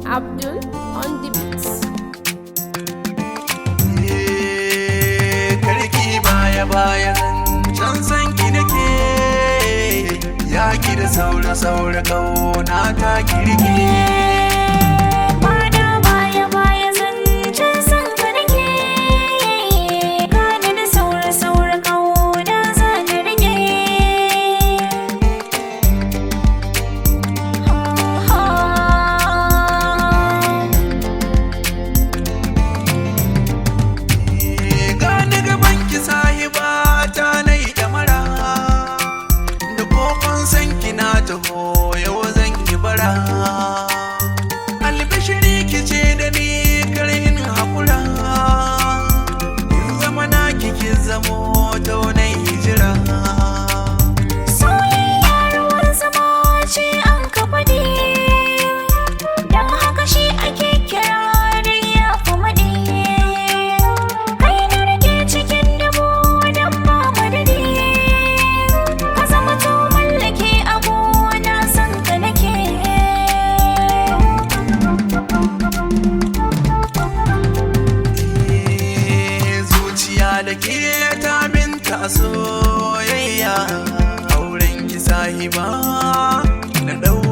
Abdul on the beats. Karki baya baya zancen san ki nake, ya ki da saura kauna ta kirki. Yau zan yi bara, albishiri ki ce da ni karin haƙura, in zama na kiki zamo taunan hijira. Soyayya ruwan zama ce an ka faɗi, don haka shi ake kira da ya fi maɗi. Kai na rike cikin dabo don ba madadi, ka zama to mallake abu. Da ke ta binta soyayya, auren ki sahiba na ɗau